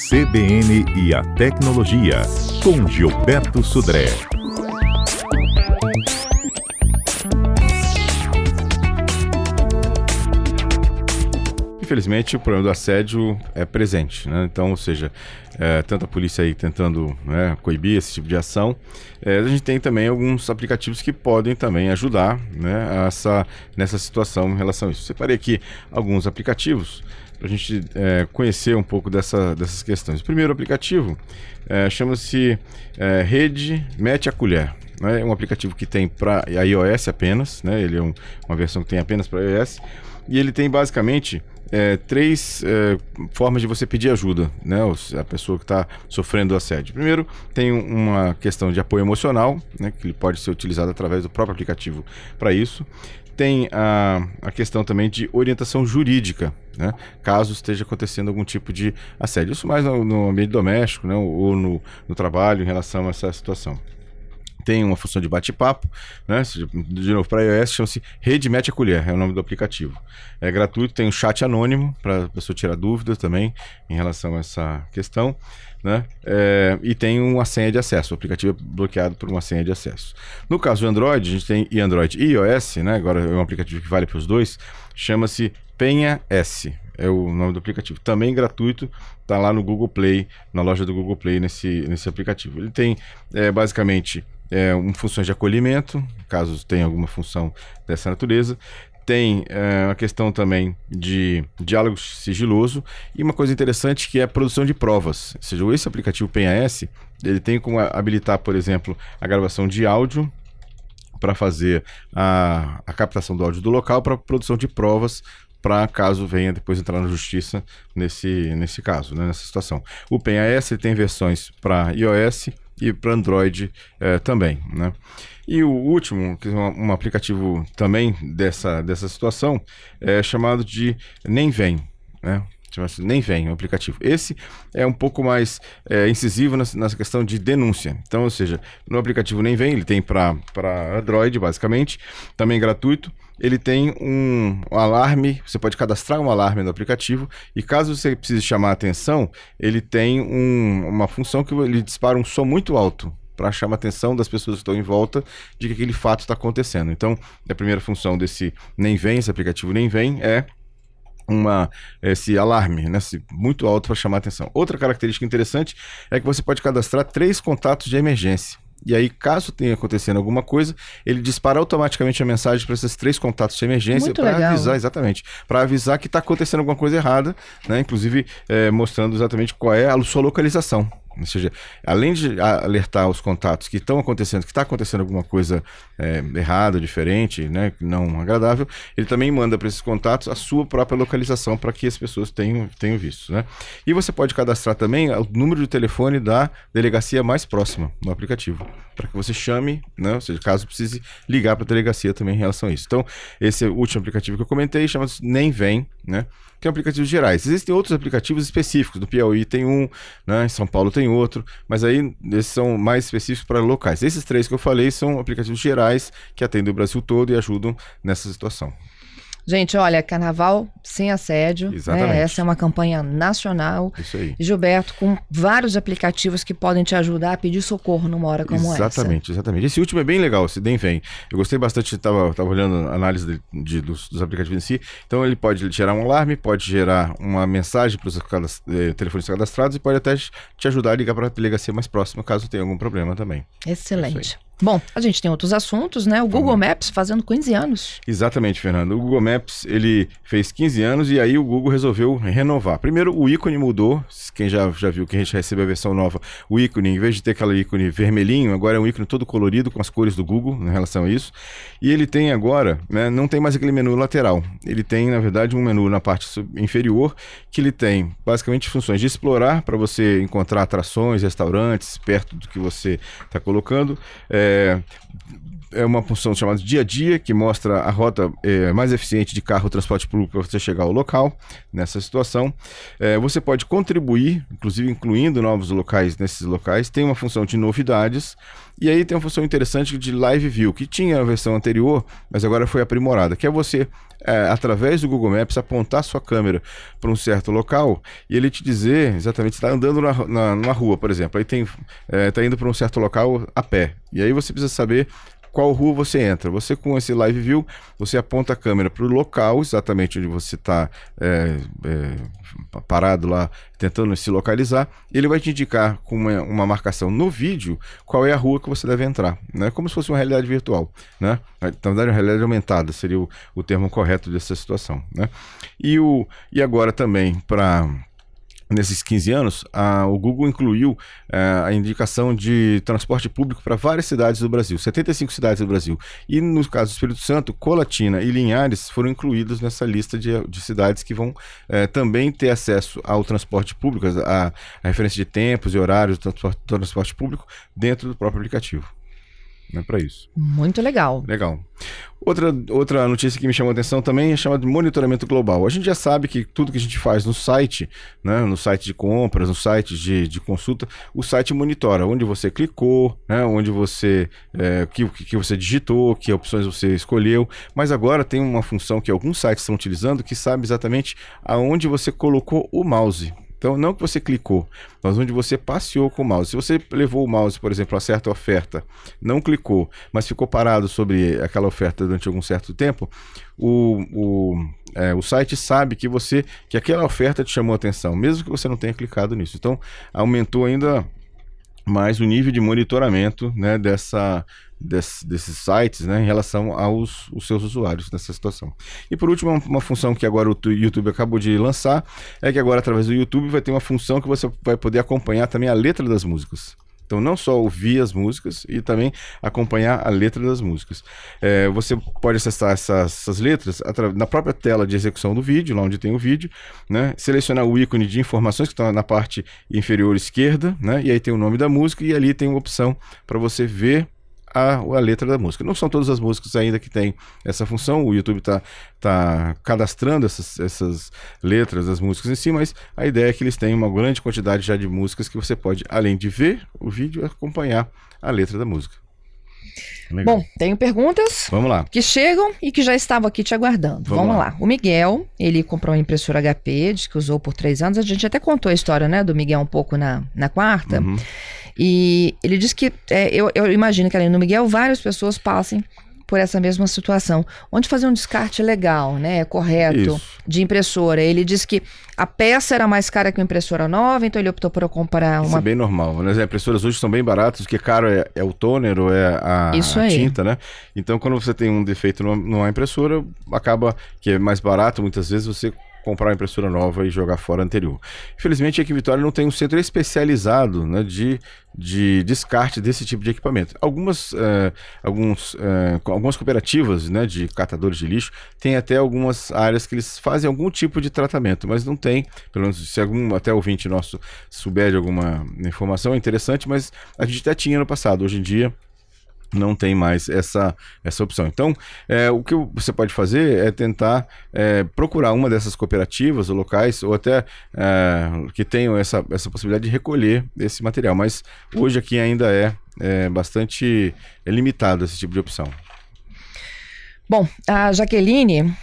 CBN e a Tecnologia, com Gilberto Sudré. Infelizmente, o problema do assédio é presente, né? Então, ou seja, tanto a polícia aí tentando, né, coibir esse tipo de ação, a gente tem também alguns aplicativos que podem também ajudar, né, nessa situação em relação a isso. Separei aqui alguns aplicativos para a gente conhecer um pouco dessas questões. O primeiro aplicativo chama-se Rede Mete a Colher. É um aplicativo que tem para iOS apenas, né? Ele é uma versão que tem apenas para iOS, e ele tem basicamente três formas de você pedir ajuda, né? A pessoa que está sofrendo assédio. Primeiro, tem uma questão de apoio emocional, né? Que ele pode ser utilizado através do próprio aplicativo para isso. Tem a questão também de orientação jurídica, né? Caso esteja acontecendo algum tipo de assédio. Isso mais no ambiente doméstico, né? Ou no trabalho em relação a essa situação. Tem uma função de bate-papo, né? De novo, para iOS, chama-se Rede Mete a Colher, é o nome do aplicativo. É gratuito, tem um chat anônimo para a pessoa tirar dúvidas também em relação a essa questão, né? E tem uma senha de acesso, o aplicativo é bloqueado por uma senha de acesso. No caso do Android, a gente tem Android e iOS, né? Agora é um aplicativo que vale para os dois, chama-se Penha S. É o nome do aplicativo, também gratuito, está lá no Google Play, na loja do Google Play, nesse aplicativo. Ele tem basicamente funções de acolhimento, caso tenha alguma função dessa natureza. Tem a questão também de diálogo sigiloso e uma coisa interessante que é a produção de provas. Ou seja, esse aplicativo Penha S, ele tem como habilitar, por exemplo, a gravação de áudio para fazer a captação do áudio do local para produção de provas, para caso venha depois entrar na justiça nesse caso, né, nessa situação. O Penha S tem versões para iOS e para Android também, né? E o último, que é um aplicativo também dessa situação, é chamado de Nem Vem, né? Chama-se Nem Vem, o aplicativo. Esse é um pouco mais incisivo nessa questão de denúncia. Então, ou seja, no aplicativo Nem Vem, ele tem para Android, basicamente, também gratuito. Ele tem um alarme, você pode cadastrar um alarme no aplicativo e caso você precise chamar a atenção, ele tem uma função que ele dispara um som muito alto para chamar a atenção das pessoas que estão em volta de que aquele fato está acontecendo. Então, a primeira função desse Nem Vem, esse aplicativo Nem Vem, é esse alarme, né, muito alto para chamar a atenção. Outra característica interessante é que você pode cadastrar 3 contatos de emergência. E aí, caso tenha acontecendo alguma coisa, ele dispara automaticamente a mensagem para esses 3 contatos de emergência para avisar, exatamente, para avisar que está acontecendo alguma coisa errada, né? Inclusive mostrando exatamente qual é a sua localização. Ou seja, além de alertar os contatos que estão acontecendo, que está acontecendo alguma coisa errada, diferente, né, não agradável, ele também manda para esses contatos a sua própria localização para que as pessoas tenham visto, né? E você pode cadastrar também o número de telefone da delegacia mais próxima no aplicativo, para que você chame, né, ou seja, caso precise ligar para a delegacia também em relação a isso. Então, esse é o último aplicativo que eu comentei, chama-se Nem Vem, né? Que é um aplicativo gerais. Existem outros aplicativos específicos, do Piauí tem um, né, em São Paulo tem outro, mas aí esses são mais específicos para locais. Esses 3 que eu falei são aplicativos gerais que atendem o Brasil todo e ajudam nessa situação. Gente, olha, Carnaval sem assédio. Exatamente. Né? Essa é uma campanha nacional. Isso aí. Gilberto, com vários aplicativos que podem te ajudar a pedir socorro numa hora como essa. Exatamente. Esse último é bem legal, esse Nem Vem. Eu gostei bastante, estava olhando a análise dos aplicativos em si. Então ele pode gerar um alarme, pode gerar uma mensagem para os telefones cadastrados e pode até te ajudar a ligar para a delegacia mais próxima, caso tenha algum problema também. Excelente. Bom, a gente tem outros assuntos, né? O Google Maps fazendo 15 anos. Exatamente, Fernando. O Google Maps, ele fez 15 anos e aí o Google resolveu renovar. Primeiro, o ícone mudou. Quem já viu que a gente recebeu a versão nova, o ícone, em vez de ter aquele ícone vermelhinho, agora é um ícone todo colorido com as cores do Google em relação a isso. E ele tem agora, né, não tem mais aquele menu lateral. Ele tem, na verdade, um menu na parte inferior que ele tem, basicamente, funções de explorar para você encontrar atrações, restaurantes perto do que você está colocando. É uma função chamada Dia a Dia, que mostra a rota mais eficiente de carro transporte público para você chegar ao local, nessa situação. Você pode contribuir, inclusive incluindo novos locais nesses locais. Tem uma função de novidades, e aí tem uma função interessante de Live View, que tinha a versão anterior, mas agora foi aprimorada, que é você, através do Google Maps, apontar sua câmera para um certo local e ele te dizer exatamente, você está andando numa rua, por exemplo, aí está indo para um certo local a pé, e aí você precisa saber qual rua você entra. Você, com esse Live View, você aponta a câmera para o local, exatamente onde você está parado lá, tentando se localizar, e ele vai te indicar com uma marcação no vídeo qual é a rua que você deve entrar, né? Como se fosse uma realidade virtual, né? Na verdade, uma realidade aumentada seria o termo correto dessa situação, né? E agora também, nesses 15 anos, o Google incluiu a indicação de transporte público para várias cidades do Brasil, 75 cidades do Brasil. E no caso do Espírito Santo, Colatina e Linhares foram incluídos nessa lista de cidades que vão também ter acesso ao transporte público, a referência de tempos e horários do transporte público dentro do próprio aplicativo. É para isso. Muito legal. Legal. Outra notícia que me chamou a atenção também é chamada de monitoramento global. A gente já sabe que tudo que a gente faz no site, né, no site de compras, no site de consulta, o site monitora onde você clicou, né, onde você, que você digitou, que opções você escolheu. Mas agora tem uma função que alguns sites estão utilizando que sabe exatamente aonde você colocou o mouse. Então, não que você clicou, mas onde você passeou com o mouse. Se você levou o mouse, por exemplo, a certa oferta, não clicou, mas ficou parado sobre aquela oferta durante algum certo tempo, o site sabe que aquela oferta te chamou a atenção, mesmo que você não tenha clicado nisso. Então, aumentou ainda mais o nível de monitoramento, né, desses sites, né, em relação aos seus usuários nessa situação. E por último, uma função que agora o YouTube acabou de lançar, é que agora através do YouTube vai ter uma função que você vai poder acompanhar também a letra das músicas. Então, não só ouvir as músicas e também acompanhar a letra das músicas. Você pode acessar essas letras na própria tela de execução do vídeo, lá onde tem o vídeo, né? Selecionar o ícone de informações que está na parte inferior esquerda, né? E aí tem o nome da música e ali tem uma opção para você ver a letra da música. Não são todas as músicas ainda que tem essa função, o YouTube está cadastrando essas letras das músicas em si, mas a ideia é que eles têm uma grande quantidade já de músicas que você pode, além de ver o vídeo, acompanhar a letra da música. Legal. Bom, tenho perguntas. Vamos lá. Que chegam e que já estavam aqui te aguardando. Vamos lá. O Miguel, ele comprou uma impressora HP, diz que usou por 3 anos. A gente até contou a história, né, do Miguel um pouco na quarta. Uhum. E ele disse que, eu imagino que além do Miguel, várias pessoas passem por essa mesma situação, onde fazer um descarte legal, né, correto, Isso. de impressora. Ele disse que a peça era mais cara que uma impressora nova, então ele optou por comprar uma... Isso é bem normal. As impressoras hoje são bem baratas, o que é caro é o toner ou é a tinta, né? Então, quando você tem um defeito numa impressora, acaba que é mais barato, muitas vezes você comprar uma impressora nova e jogar fora a anterior. Infelizmente, aqui em Vitória não tem um centro especializado, né, de descarte desse tipo de equipamento. Algumas cooperativas, né, de catadores de lixo têm até algumas áreas que eles fazem algum tipo de tratamento, mas não tem, pelo menos se algum até ouvinte nosso souber de alguma informação, é interessante, mas a gente até tinha no passado. Hoje em dia não tem mais essa opção. Então, o que você pode fazer é tentar procurar uma dessas cooperativas ou locais, ou até que tenham essa possibilidade de recolher esse material. Mas hoje aqui ainda é bastante limitado esse tipo de opção. Bom, a Jaqueline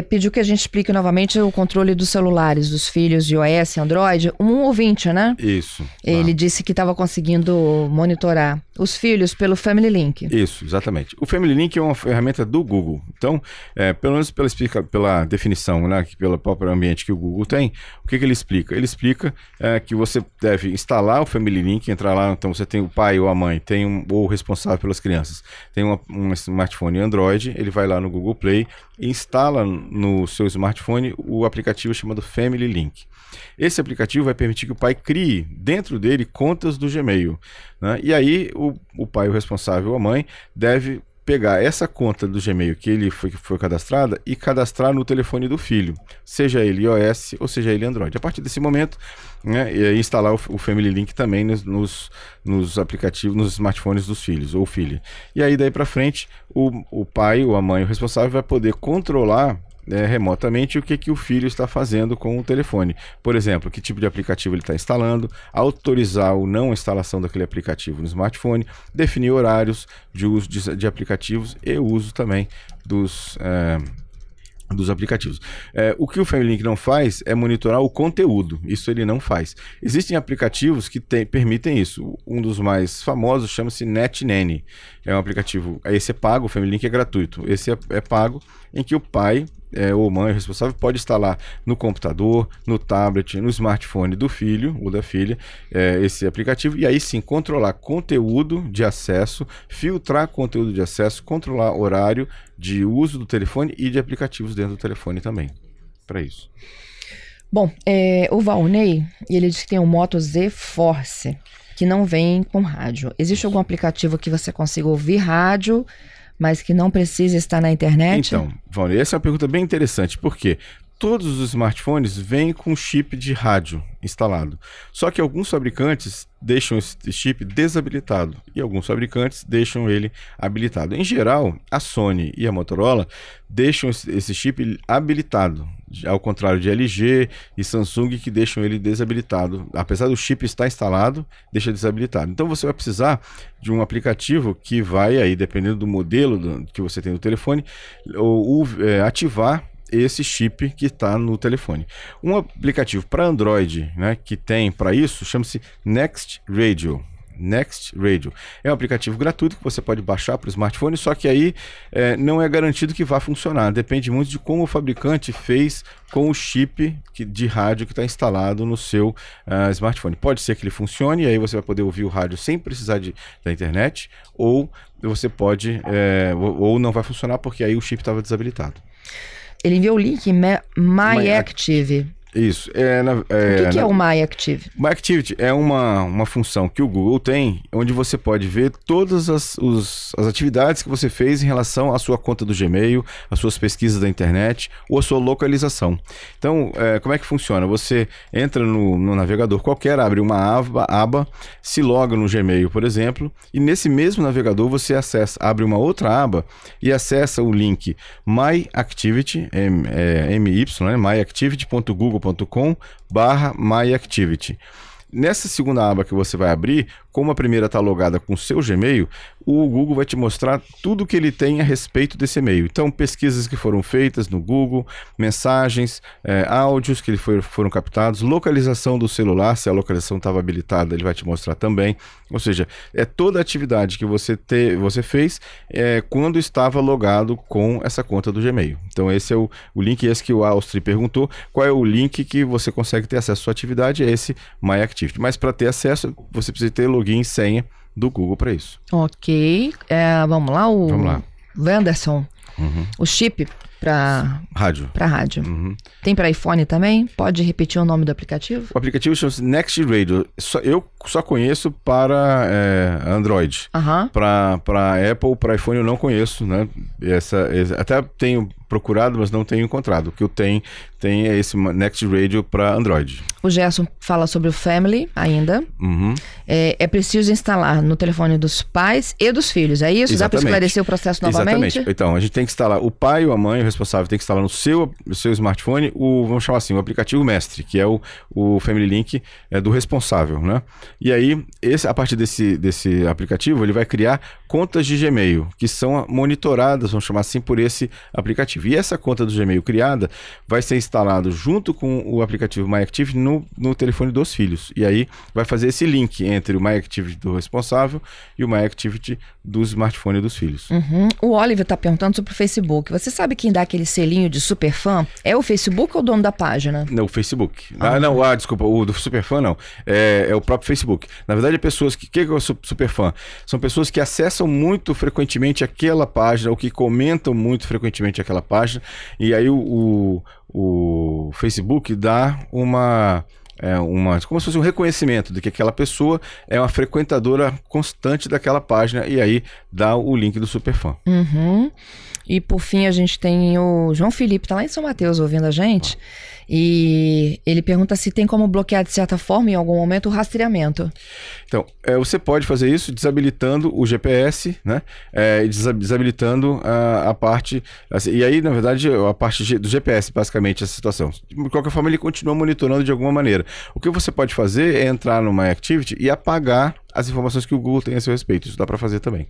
pediu que a gente explique novamente o controle dos celulares dos filhos de iOS e Android. Um ouvinte, né? Isso. Ele disse que estava conseguindo monitorar os filhos pelo Family Link. Isso, exatamente. O Family Link é uma ferramenta do Google. Então, pelo menos pela definição, né, pelo próprio ambiente que o Google tem, o que ele explica? Ele explica que você deve instalar o Family Link, entrar lá, então você tem o pai ou a mãe, ou o responsável pelas crianças, tem um smartphone Android, ele vai lá no Google Play e instala no seu smartphone o aplicativo chamado Family Link. Esse aplicativo vai permitir que o pai crie dentro dele contas do Gmail, né? E aí o pai, o responsável ou a mãe, deve pegar essa conta do Gmail que foi cadastrada e cadastrar no telefone do filho, seja ele iOS ou seja ele Android. A partir desse momento, né, e instalar o Family Link também nos aplicativos, nos smartphones dos filhos ou filha. E aí daí para frente, o pai ou a mãe, o responsável, vai poder controlar remotamente o que o filho está fazendo com o telefone. Por exemplo, que tipo de aplicativo ele está instalando, autorizar ou não a instalação daquele aplicativo no smartphone, definir horários de uso de aplicativos e uso também dos aplicativos. O que o Family Link não faz é monitorar o conteúdo. Isso ele não faz. Existem aplicativos que permitem isso. Um dos mais famosos chama-se NetNanny. É um aplicativo, esse é pago, o Family Link é gratuito. Esse é pago, em que o pai ou mãe responsável pode instalar no computador, no tablet, no smartphone do filho ou da filha esse aplicativo, e aí sim controlar conteúdo de acesso, filtrar conteúdo de acesso, controlar horário de uso do telefone e de aplicativos dentro do telefone também, para isso. Bom, o Valnei, ele diz que tem um Moto Z Force, que não vem com rádio. Existe algum aplicativo que você consiga ouvir rádio, mas que não precisa estar na internet? Então, Valnei, essa é uma pergunta bem interessante, porque todos os smartphones vêm com chip de rádio instalado. Só que alguns fabricantes deixam esse chip desabilitado e alguns fabricantes deixam ele habilitado. Em geral, a Sony e a Motorola deixam esse chip habilitado, ao contrário de LG e Samsung, que deixam ele desabilitado. Apesar do chip estar instalado, deixa desabilitado. Então você vai precisar de um aplicativo que vai, aí, dependendo do modelo que você tem no telefone, ativar esse chip que está no telefone. Um aplicativo para Android, né, que tem para isso, chama-se Next Radio. Next Radio. É um aplicativo gratuito que você pode baixar para o smartphone, só que aí não é garantido que vá funcionar. Depende muito de como o fabricante fez com o chip de rádio que está instalado no seu smartphone. Pode ser que ele funcione e aí você vai poder ouvir o rádio sem precisar da internet, ou você pode, ou não vai funcionar porque aí o chip estava desabilitado. Ele enviou o link MyActive. Isso. O que é o MyActive? MyActivity é uma função que o Google tem, onde você pode ver todas as atividades que você fez em relação à sua conta do Gmail, às suas pesquisas da internet ou a sua localização. Então, como é que funciona? Você entra no navegador qualquer, abre uma aba, se loga no Gmail, por exemplo, e nesse mesmo navegador você abre uma outra aba e acessa o link MyActivity, myactivity.google.com/myactivity. Nessa segunda aba que você vai abrir, como a primeira está logada com o seu Gmail, o Google vai te mostrar tudo o que ele tem a respeito desse e-mail. Então, pesquisas que foram feitas no Google, mensagens, áudios que foram captados, localização do celular, se a localização estava habilitada, ele vai te mostrar também. Ou seja, é toda a atividade que você fez quando estava logado com essa conta do Gmail. Então, esse é o link esse que o Austri perguntou. Qual é o link que você consegue ter acesso à sua atividade? É esse MyActivity. Mas para ter acesso, você precisa ter login e senha do Google para isso. Ok. Vamos lá, Vamos lá. Wanderson. O chip para rádio. Tem para iPhone também? Pode repetir o nome do aplicativo? O aplicativo chama-se Next Radio. Eu só conheço para Android. Para Apple, para iPhone eu não conheço, né? Até tenho procurado, mas não tenho encontrado. O que eu tenho é esse Next Radio para Android. O Gerson fala sobre o Family ainda. É preciso instalar no telefone dos pais e dos filhos, é isso? Exatamente. Dá para esclarecer o processo novamente? Exatamente. Então, a gente tem que instalar, o pai ou a mãe, o responsável, tem que instalar no seu smartphone vamos chamar assim, o aplicativo mestre, que é o Family Link do responsável, né? E aí, a partir desse aplicativo, ele vai criar contas de Gmail, que são monitoradas, vamos chamar assim, por esse aplicativo. E essa conta do Gmail criada vai ser instalada junto com o aplicativo MyActivity no telefone dos filhos. E aí vai fazer esse link entre o MyActivity do responsável e o MyActivity do smartphone dos filhos. O Oliver está perguntando sobre o Facebook. Você sabe quem dá aquele selinho de superfã? É o Facebook ou o dono da página? Não, o Facebook. Desculpa, o do superfã não. É o próprio Facebook. Na verdade, pessoas que é o superfã? São pessoas que acessam muito frequentemente aquela página, ou que comentam muito frequentemente aquela página, e aí o Facebook dá uma como se fosse um reconhecimento de que aquela pessoa é uma frequentadora constante daquela página e aí dá o link do Superfã. Uhum. E por fim a gente tem o João Felipe, tá lá em São Mateus ouvindo a gente, e ele pergunta se tem como bloquear de certa forma em algum momento o rastreamento. Então, você pode fazer isso desabilitando o GPS, né? E desabilitando a parte, assim, e aí na verdade a parte do GPS basicamente essa situação. De qualquer forma ele continua monitorando de alguma maneira. O que você pode fazer é entrar no My Activity e apagar as informações que o Google tem a seu respeito. Isso dá para fazer também.